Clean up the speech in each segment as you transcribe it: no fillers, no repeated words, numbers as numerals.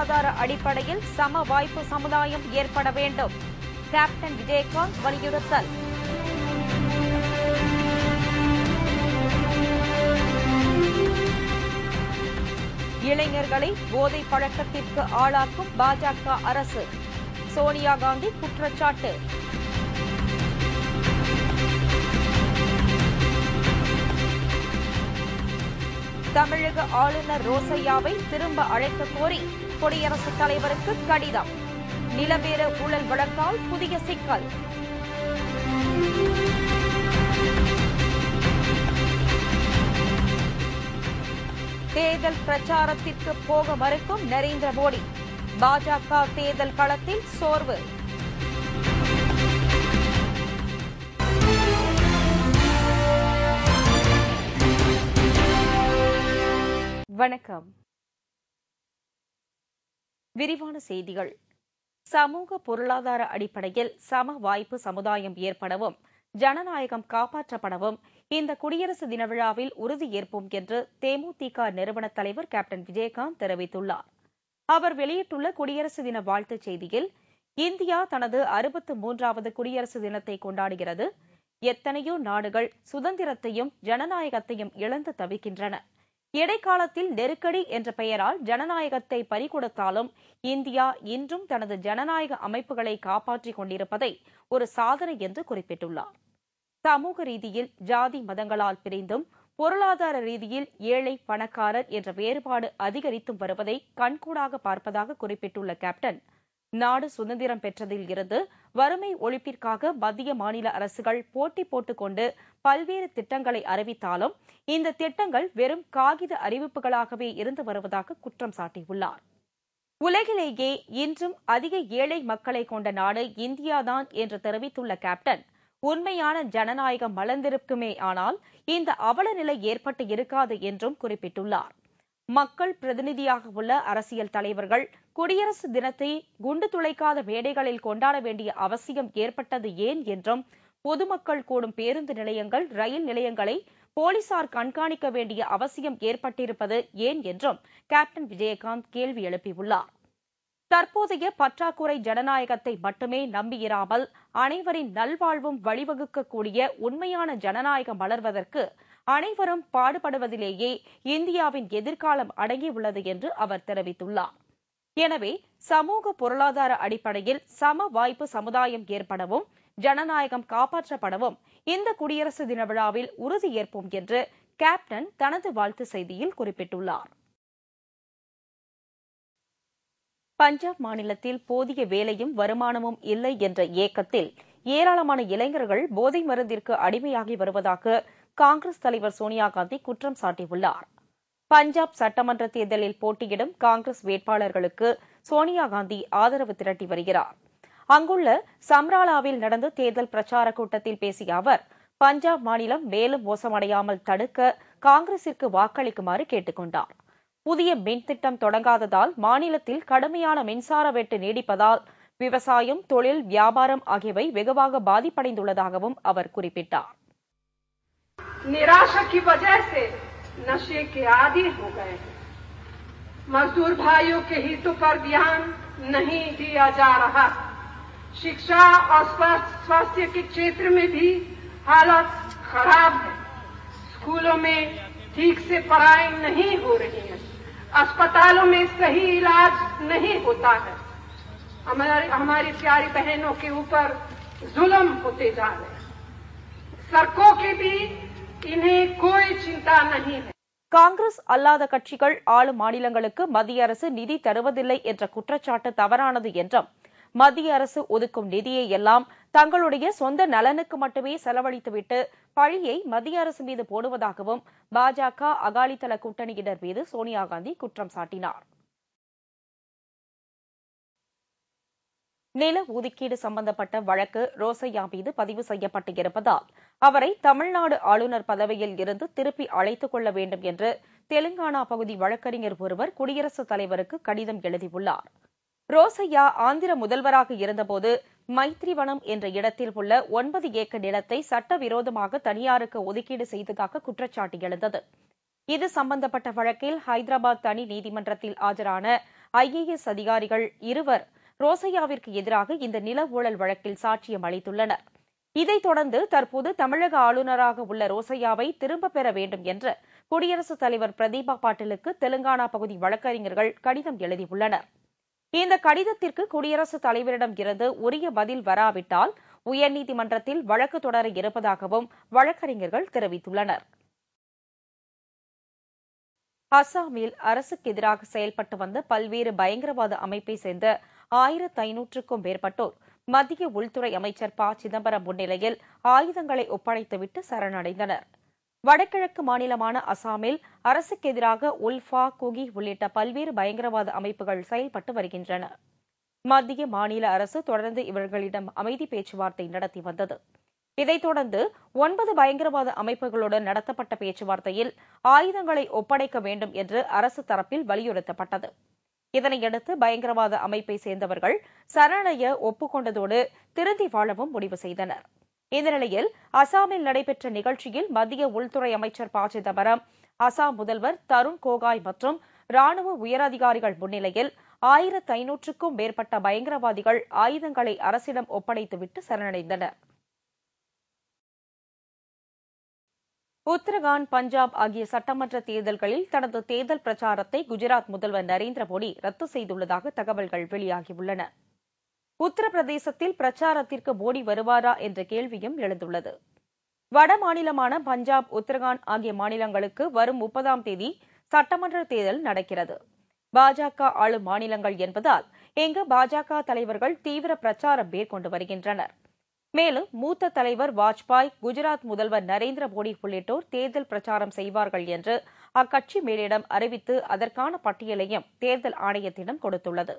பொருளாதார அடிப்படையில் சம வாய்ப்பு சமுதாயம் ஏற்பட வேண்டும். கேப்டன் விஜயகாந்த் வலியுறுத்தல். இளைஞர்களை போதை பழக்கத்திற்கு ஆளாக்கும் பாஜக அரசு. சோனியா காந்தி குற்றச்சாட்டு. தமிழக ஆளுநர் ரோசையாவை திரும்ப அழைக்க கோரி குடியரசுத் தலைவருக்கு கடிதம். நிலவேர ஊழல் வழக்கால் புதிய சிக்கல். தேர்தல் பிரச்சாரத்திற்கு போக மறுக்கும் நரேந்திர மோடி. பாஜக தேர்தல் களத்தில் சோர்வு. வணக்கம். விரிவான செய்திகள். சமூக பொருளாதார அடிப்படையில் சம வாய்ப்பு சமுதாயம் ஏற்படவும் ஜனநாயகம் காப்பாற்றப்படவும் இந்த குடியரசு தின விழாவில் உறுதியேற்போம் என்று தேமுதிக நிறுவன தலைவர் கேப்டன் விஜயகாந்த் தெரிவித்துள்ளார். அவர் வெளியிட்டுள்ள குடியரசு தின வாழ்த்துச் செய்தியில், இந்தியா தனது 63வது குடியரசு தினத்தை கொண்டாடுகிறது. எத்தனையோ நாடுகள் சுதந்திரத்தையும் ஜனநாயகத்தையும் இழந்து தவிக்கின்றன. இடைக்காலத்தில் நெருக்கடி என்ற பெயரால் ஜனநாயகத்தை பறிகொடுத்தாலும் இந்தியா இன்றும் தனது ஜனநாயக அமைப்புகளை காப்பாற்றிக் கொண்டிருப்பதை ஒரு சாதனை என்று குறிப்பிட்டுள்ளார். சமூக ரீதியில் ஜாதி மதங்களால் பிரிந்தும் பொருளாதார ரீதியில் ஏழை பணக்காரர் என்ற வேறுபாடு அதிகரித்தும் வருவதை கண்கூடாக பார்ப்பதாக குறிப்பிட்டுள்ள கேப்டன், நாடு சுதந்திரம் பெற்றதில் இருந்து வறுமை ஒழிப்பிற்காக மத்திய மாநில அரசுகள் போட்டி போட்டுக்கொண்டு பல்வேறு திட்டங்களை அறிவித்தாலும் இந்த திட்டங்கள் வெறும் காகித அறிவிப்புகளாகவே இருந்து வருவதாக குற்றம் சாட்டியுள்ளார். உலகிலேயே இன்றும் அதிக ஏழை மக்களை கொண்ட நாடு இந்தியாதான் என்று தெரிவித்துள்ள கேப்டன், உண்மையான ஜனநாயகம் மலர்ந்திருக்குமே ஆனால் இந்த அவல நிலை ஏற்பட்டு இருக்காது என்றும் குறிப்பிட்டுள்ளார். மக்கள் பிரதிநிதியாக உள்ள அரசியல் தலைவர்கள் குடியரசு தினத்தை குண்டு துளைக்காத மேடைகளில் கொண்டாட வேண்டிய அவசியம் ஏற்பட்டது ஏன் என்றும், பொதுமக்கள் கூடும் பேருந்து நிலையங்கள், ரயில் நிலையங்களை போலீசார் கண்காணிக்க வேண்டிய அவசியம் ஏற்பட்டிருப்பது ஏன் என்றும் கேப்டன் விஜயகாந்த் கேள்வி எழுப்பியுள்ளார். தற்போதைய பற்றாக்குறை ஜனநாயகத்தை மட்டுமே நம்பியிராமல் அனைவரின் நல்வாழ்வும் வழிவகுக்கக்கூடிய உண்மையான ஜனநாயகம் மலர்வதற்கு அனைவரும் பாடுபடுவதிலேயே இந்தியாவின் எதிர்காலம் அடங்கியுள்ளது என்று அவர் தெரிவித்துள்ளார். எனவே சமூக பொருளாதார அடிப்படையில் சம வாய்ப்பு சமுதாயம் ஏற்படவும் ஜனநாயகம் காப்பாற்றப்படவும் இந்த குடியரசு தின விழாவில் உறுதியேற்போம் என்று கேப்டன் தனது வாழ்த்து செய்தியில் குறிப்பிட்டுள்ளார். பஞ்சாப் மாநிலத்தில் போதிய வேலையும் வருமானமும் இல்லை என்ற ஏக்கத்தில் ஏராளமான இளைஞர்கள் போதை மருந்திற்கு அடிமையாகி வருவதாக காங்கிரஸ் தலைவர் சோனியா காந்தி குற்றம் சாட்டியுள்ளார். பஞ்சாப் சட்டமன்ற தேர்தலில் போட்டியிடும் காங்கிரஸ் வேட்பாளர்களுக்கு சோனியா காந்தி ஆதரவு திரட்டி வருகிறார். அங்குள்ள சம்ராலாவில் நடந்த தேர்தல் பிரச்சார கூட்டத்தில் பேசிய அவர், பஞ்சாப் மாநிலம் மேலும் மோசமடையாமல் தடுக்க காங்கிரசிற்கு வாக்களிக்குமாறு கேட்டுக் கொண்டார். புதிய மின்திட்டம் தொடங்காததால் மாநிலத்தில் கடுமையான மின்சார வெட்டு நீடிப்பதால் விவசாயம், தொழில், வியாபாரம் ஆகியவை வெகுவாக பாதிப்படைந்துள்ளதாகவும் அவர் குறிப்பிட்டார். निराशा की वजह से नशे के आदी हो गए हैं। मजदूर भाइयों के हितों पर ध्यान नहीं दिया जा रहा। शिक्षा और स्वास्थ्य के क्षेत्र में भी हालत खराब है। स्कूलों में ठीक से पढ़ाई नहीं हो रही है। अस्पतालों में सही इलाज नहीं होता है। हमारी प्यारी बहनों के ऊपर जुल्म होते जा रहे हैं। सड़कों की भी इन्हें कोई चिंता नहीं है. காங்கிரஸ் அல்லாத கட்சிகள் ஆளும் மாநிலங்களுக்கு மத்திய அரசு நிதி தருவதில்லை என்ற குற்றச்சாட்டு தவறானது என்றும், மத்திய அரசு ஒதுக்கும் நிதியை எல்லாம் தங்களுடைய சொந்த நலனுக்கு மட்டுமே செலவழித்துவிட்டு பழியை மத்திய அரசு மீது போடுவதாகவும் பாஜக அகாலிதள கூட்டணியினர் மீது சோனியா காந்தி குற்றம் சாட்டினார். நில ஒதுக்கீடு சம்பந்தப்பட்ட வழக்கு ரோசையா மீது பதிவு செய்யப்பட்டு இருப்பதால் அவரை தமிழ்நாடு ஆளுநர் பதவியில் இருந்து திருப்பி அழைத்துக் கொள்ள வேண்டும் என்று தெலுங்கானா பகுதி வழக்கறிஞர் ஒருவர் குடியரசுத் தலைவருக்கு கடிதம் எழுதியுள்ளார். ரோசையா ஆந்திர முதல்வராக இருந்தபோது மைத்ரிவனம் என்ற இடத்தில் உள்ள 9 ஏக்கர் நிலத்தை சட்டவிரோதமாக தனியாருக்கு ஒதுக்கீடு செய்ததாக குற்றச்சாட்டு எழுந்தது. இது சம்பந்தப்பட்ட வழக்கில் ஹைதராபாத் தனி நீதிமன்றத்தில் ஆஜரான IAS அதிகாரிகள் இருவர் ரோசையாவிற்கு எதிராக இந்த நில ஊழல் வழக்கில் சாட்சியம் அளித்துள்ளனர். இதைத் தொடர்ந்து தற்போது தமிழக ஆளுநராக உள்ள ரோசையாவை திரும்பப் பெற வேண்டும் என்று குடியரசுத் தலைவர் பிரதீபா பாட்டீலுக்கு தெலுங்கானா பகுதி வழக்கறிஞர்கள் கடிதம் எழுதியுள்ளனர். இந்த கடிதத்திற்கு குடியரசுத் தலைவரிடம் இருந்து உரிய பதில் வராவிட்டால் உயர்நீதிமன்றத்தில் வழக்கு தொடர இருப்பதாகவும் வழக்கறிஞர்கள் தெரிவித்துள்ளனர். அசாமில் அரசுக்கு எதிராக செயல்பட்டு வந்த பல்வேறு பயங்கரவாத அமைப்பை சேர்ந்த 1500க்கும் மேற்பட்டோர் மத்திய உள்துறை அமைச்சர் ப. சிதம்பரம் முன்னிலையில் ஆயுதங்களை ஒப்படைத்துவிட்டு சரணடைந்தனர். வடகிழக்கு மாநிலமான அசாமில் அரசுக்கு எதிராக உல்ஃபா, குகி உள்ளிட்ட பல்வேறு பயங்கரவாத அமைப்புகள் செயல்பட்டு வருகின்றன. மத்திய மாநில அரசு தொடர்ந்து இவர்களிடம் அமைதி பேச்சுவார்த்தை நடத்தி வந்தது. இதைத் தொடர்ந்து 9 பயங்கரவாத அமைப்புகளுடன் நடத்தப்பட்ட பேச்சுவார்த்தையில் ஆயுதங்களை ஒப்படைக்க வேண்டும் என்று அரசு தரப்பில் வலியுறுத்தப்பட்டது. இதனையடுத்து பயங்கரவாத அமைப்பை சேர்ந்தவர்கள் சரணடைய ஒப்புக்கொண்டதோடு திருந்தி வாழவும் முடிவு செய்தனர். இந்த நிலையில் அசாமில் நடைபெற்ற நிகழ்ச்சியில் மத்திய உள்துறை அமைச்சர் ப. சிதம்பரம், அசாம் முதல்வர் தருண் கோகாய் மற்றும் ராணுவ உயரதிகாரிகள் முன்னிலையில் 1500க்கும் மேற்பட்ட பயங்கரவாதிகள் ஆயுதங்களை அரசிடம் ஒப்படைத்துவிட்டு சரணடைந்தனர். உத்தரகாண்ட், பஞ்சாப் ஆகிய சட்டமன்ற தேர்தல்களில் தனது தேர்தல் பிரச்சாரத்தை குஜராத் முதல்வர் நரேந்திர மோடி ரத்து செய்துள்ளதாக தகவல்கள் வெளியாகியுள்ளன. உத்தரப்பிரதேசத்தில் பிரச்சாரத்திற்கு மோடி வருவாரா என்ற கேள்வியும் எழுந்துள்ளது. வட மாநிலமான பஞ்சாப், உத்தரகாண்ட் ஆகிய மாநிலங்களுக்கு வரும் 30ஆம் தேதி சட்டமன்ற தேர்தல் நடக்கிறது. பாஜக ஆளும் மாநிலங்கள் என்பதால் இங்கு பாஜக தலைவர்கள் தீவிர பிரச்சாரம் மேற்கொண்டு வருகின்றனர். மேலும் மூத்த தலைவர் வாஜ்பாய், குஜராத் முதல்வர் நரேந்திர மோடி உள்ளிட்டோர் தேர்தல் பிரச்சாரம் செய்வார்கள் என்று அக்கட்சி மேலிடம் அறிவித்து அதற்கான பட்டியலையும் தேர்தல் ஆணையத்திடம் கொடுத்துள்ளது.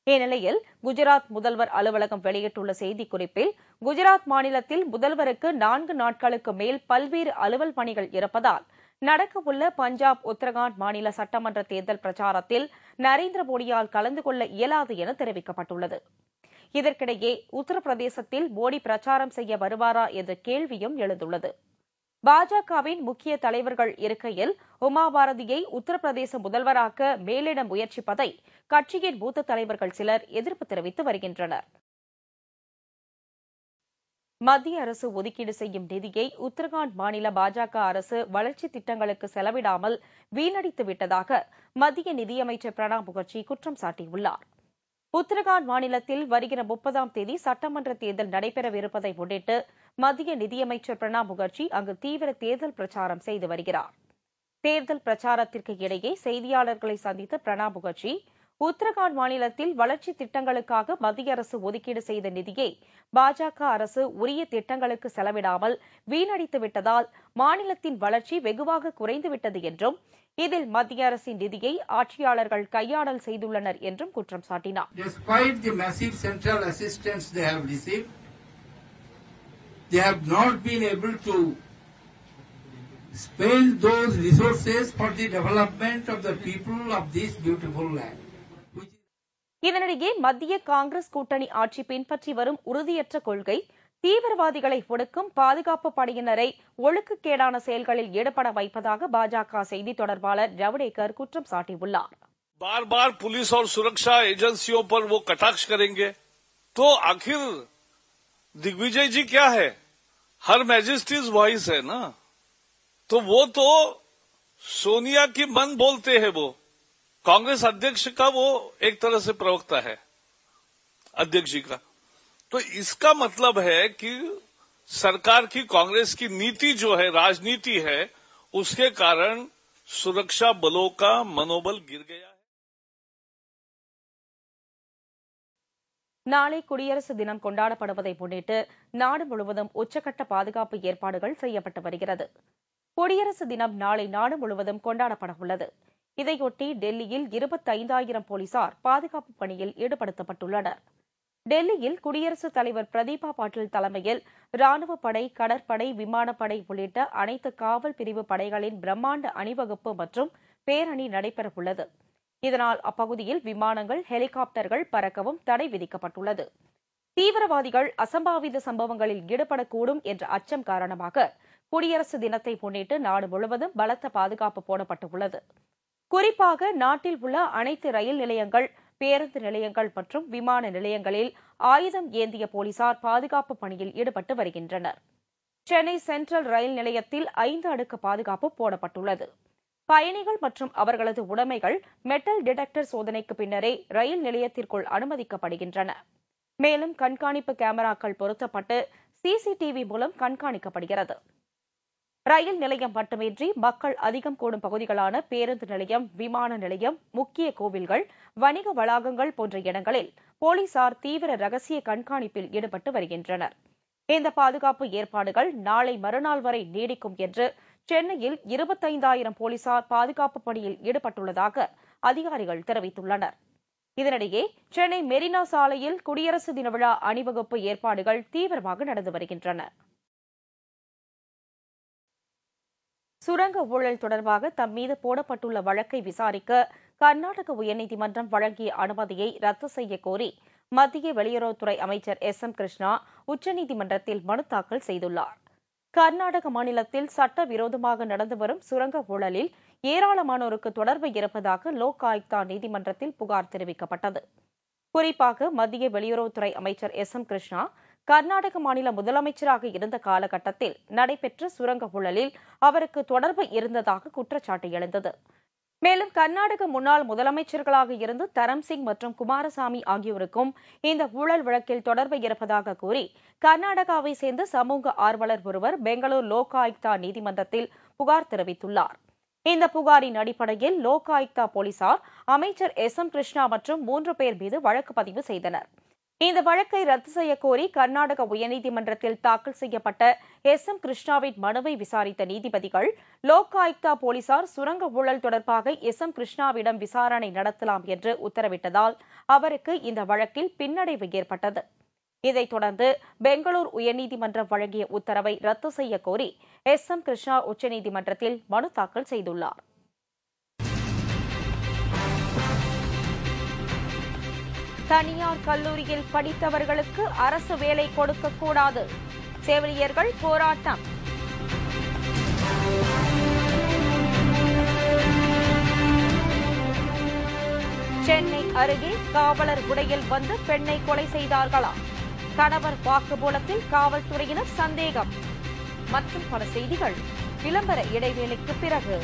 இந்நிலையில் குஜராத் முதல்வர் அலுவலகம் வெளியிட்டுள்ள செய்திக்குறிப்பில், குஜராத் மாநிலத்தில் முதல்வருக்கு 4 நாட்களுக்கு மேல் பல்வேறு அலுவல் பணிகள் இருப்பதால் நடக்கவுள்ள பஞ்சாப், உத்தரகாண்ட் மாநில சட்டமன்ற தேர்தல் பிரச்சாரத்தில் நரேந்திர மோடியால் கலந்து கொள்ள இயலாது என தெரிவிக்கப்பட்டுள்ளது. இதற்கிடையே உத்தரப்பிரதேசத்தில் மோடி பிரச்சாரம் செய்ய வருவாரா என்ற கேள்வியும் எழுந்துள்ளது. பாஜகவின் முக்கிய தலைவர்கள் இருக்கையில் உமா பாரதியை உத்தரப்பிரதேச முதல்வராக்க மேலிடம் முயற்சிப்பதை கட்சியின் மூத்த தலைவர்கள் சிலர் எதிர்ப்பு தெரிவித்து வருகின்றனர். மத்திய அரசு ஒதுக்கீடு செய்யும் நிதியை உத்தரகாண்ட் மாநில பாஜக அரசு வளர்ச்சி திட்டங்களுக்கு செலவிடாமல் வீணடித்து விட்டதாக மத்திய நிதியமைச்சர் பிரணாப் முகர்ஜி குற்றம் சாட்டியுள்ளார். உத்தரகாண்ட் மாநிலத்தில் வருகிற 30ஆம் தேதி சட்டமன்ற தேர்தல் நடைபெறவிருப்பதை முன்னிட்டு மத்திய நிதியமைச்சர் பிரணாப் முகர்ஜி அங்கு தீவிர தேர்தல் பிரச்சாரம் செய்து வருகிறார். தேர்தல் பிரச்சாரத்திற்கு இடையே செய்தியாளர்களை சந்தித்த பிரணாப் முகர்ஜி, உத்தரகாண்ட் மாநிலத்தில் வளர்ச்சி திட்டங்களுக்காக மத்திய அரசு ஒதுக்கீடு செய்த நிதியை பாஜக அரசு உரிய திட்டங்களுக்கு செலவிடாமல் வீணடித்து விட்டதால் மாநிலத்தின் வளர்ச்சி வெகுவாக குறைந்துவிட்டது என்றும், இதில் மத்திய அரசின் நிதியை ஆட்சியாளர்கள் கையாடல் செய்துள்ளனர் என்றும் குற்றம் சாட்டினார். Despite the massive central assistance they have received, they have not been able to spend those resources for the development of the people of this beautiful land. இதனிடையே மத்திய காங்கிரஸ் கூட்டணி ஆட்சி பின்பற்றி வரும் உறுதியற்ற கொள்கை தீவிரவாதிகளை ஒடுக்கும் பாதுகாப்பு படையினரை ஒழுக்கக்கேடான செயல்களில் ஈடுபட வைப்பதாக பாஜக செய்தி தொடர்பாளர் ஜவடேகர் குற்றம் சாட்டியுள்ளார். बार बार पुलिस और सुरक्षा एजेंसियों पर वो कटाक्ष करेंगे तो आखिर दिग्विजय जी क्या है? हर मैजिस्ट्रेट वॉइस है ना, तो वो तो सोनिया की मन बोलते हैं, वो कांग्रेस अध्यक्ष का वो एक तरह से प्रवक्ता है अध्यक्ष जी का। तो इसका मतलब है कि सरकार की, कांग्रेस की नीति जो है, राजनीति है, उसके कारण सुरक्षा बलों का मनोबल गिर गया है. நாளை குடியரசு தினம் கொண்டாடப்படுவதை முன்னிட்டு நாடு முழுவதும் உச்சக்கட்ட பாதுகாப்பு ஏற்பாடுகள் செய்யப்பட்டு வருகிறது. குடியரசு தினம் நாளை நாடு முழுவதும் கொண்டாடப்பட உள்ளது. இதையொட்டி டெல்லியில் 25,000 போலீசார் பாதுகாப்பு பணியில் ஈடுபடுத்தப்பட்டுள்ளனர். டெல்லியில் குடியரசுத் தலைவர் பிரதீபா பாட்டீல் தலைமையில் ராணுவப் படை, கடற்படை, விமானப்படை உள்ளிட்ட அனைத்து காவல் பிரிவு படைகளின் பிரம்மாண்ட அணிவகுப்பு மற்றும் பேரணி நடைபெறவுள்ளது. இதனால் அப்பகுதியில் விமானங்கள், ஹெலிகாப்டர்கள் பறக்கவும் தடை விதிக்கப்பட்டுள்ளது. தீவிரவாதிகள் அசம்பாவித சம்பவங்களில் ஈடுபடக்கூடும் என்ற அச்சம் காரணமாக குடியரசு தினத்தை முன்னிட்டு நாடு முழுவதும் பலத்த பாதுகாப்பு போடப்பட்டுள்ளது. குறிப்பாக நாட்டில் உள்ள அனைத்து ரயில் நிலையங்கள், பேருந்து நிலையங்கள் மற்றும் விமான நிலையங்களில் ஆயுதம் ஏந்திய போலீசார் பாதுகாப்பு பணியில் ஈடுபட்டு வருகின்றனர். சென்னை சென்ட்ரல் ரயில் நிலையத்தில் 5 அடுக்கு பாதுகாப்பு போடப்பட்டுள்ளது. பயணிகள் மற்றும் அவர்களது உடைமைகள் மெட்டல் டிடெக்டர் சோதனைக்கு பின்னரே ரயில் நிலையத்திற்குள் அனுமதிக்கப்படுகின்றன. மேலும் கண்காணிப்பு கேமராக்கள் பொருத்தப்பட்டு சிசிடிவி மூலம் கண்காணிக்கப்படுகிறது. ரயில் நிலையம் மட்டுமின்றி மக்கள் அதிகம் கூடும் பகுதிகளான பேருந்து நிலையம், விமான நிலையம், முக்கிய கோவில்கள், வணிக வளாகங்கள் போன்ற இடங்களில் போலீசார் தீவிர ரகசிய கண்காணிப்பில் ஈடுபட்டு வருகின்றனர். இந்த பாதுகாப்பு ஏற்பாடுகள் நாளை மறுநாள் வரை நீடிக்கும் என்று சென்னையில் 25,000 போலீசார் பாதுகாப்பு பணியில் ஈடுபட்டுள்ளதாக அதிகாரிகள் தெரிவித்துள்ளனர். இதனிடையே சென்னை மெரினா சாலையில் குடியரசு தின விழா அணிவகுப்பு ஏற்பாடுகள் தீவிரமாக நடந்து வருகின்றன. சுரங்க ஊழல் தொடர்பாக தம் மீது போடப்பட்டுள்ள வழக்கை விசாரிக்க கர்நாடக உயர்நீதிமன்றம் வழங்கிய அனுமதியை ரத்து செய்ய கோரி மத்திய வெளியுறவுத்துறை அமைச்சர் எஸ்.எம். கிருஷ்ணா உச்சநீதிமன்றத்தில் மனு தாக்கல் செய்துள்ளார். கர்நாடக மாநிலத்தில் சட்டவிரோதமாக நடந்து வரும் சுரங்க ஊழலில் ஏராளமானோருக்கு தொடர்பு இருப்பதாக லோக் ஆயுக்தா நீதிமன்றத்தில் புகார் தெரிவிக்கப்பட்டது. குறிப்பாக மத்திய வெளியுறவுத்துறை அமைச்சர் எஸ்.எம். கிருஷ்ணா கர்நாடக மாநில முதலமைச்சராக இருந்த காலகட்டத்தில் நடைபெற்ற சுரங்க ஊழலில் அவருக்கு தொடர்பு இருந்ததாக குற்றச்சாட்டு எழுந்தது. மேலும் கர்நாடக முன்னாள் முதலமைச்சர்களாக இருந்து தரம்சிங் மற்றும் குமாரசாமி ஆகியோருக்கும் இந்த ஊழல் வழக்கில் தொடர்பு இருப்பதாக கூறி கர்நாடகாவை சேர்ந்த சமூக ஆர்வலர் ஒருவர் பெங்களூர் லோக் ஆயுக்தா நீதிமன்றத்தில் புகார் தெரிவித்துள்ளார். இந்த புகாரின் அடிப்படையில் லோக் ஆயுக்தா போலீசார் அமைச்சர் எஸ்.எம். கிருஷ்ணா மற்றும் 3 பேர் மீது வழக்கு பதிவு செய்தனர். இந்த வழக்கை ரத்து செய்ய கோரி கர்நாடக உயர்நீதிமன்றத்தில் தாக்கல் செய்யப்பட்ட எஸ்.எம். கிருஷ்ணாவின் மனுவை விசாரித்த நீதிபதிகள் லோக் ஆயுக்தா போலீசார் சுரங்க ஊழல் தொடர்பாக எஸ்.எம். கிருஷ்ணாவிடம் விசாரணை நடத்தலாம் என்று உத்தரவிட்டதால் அவருக்கு இந்த வழக்கில் பின்னடைவு ஏற்பட்டது. இதைத் தொடர்ந்து பெங்களூர் உயர்நீதிமன்றம் வழங்கிய உத்தரவை ரத்து செய்ய கோரி எஸ்.எம். கிருஷ்ணா உச்சநீதிமன்றத்தில் மனு தாக்கல் செய்துள்ளார். தனியார் கல்லூரியில் படித்தவர்களுக்கு அரசு வேலை கொடுக்கக்கூடாது, செவிலியர்கள் போராட்டம். சென்னை அருகே காவலர் உடையில் வந்து பெண்ணை கொலை செய்தார்களா? கணவர் வாக்குமூலத்தில் காவல்துறையினர் சந்தேகம். மற்றும் பல செய்திகள் விளம்பர இடைவேளைக்கு பிறகு.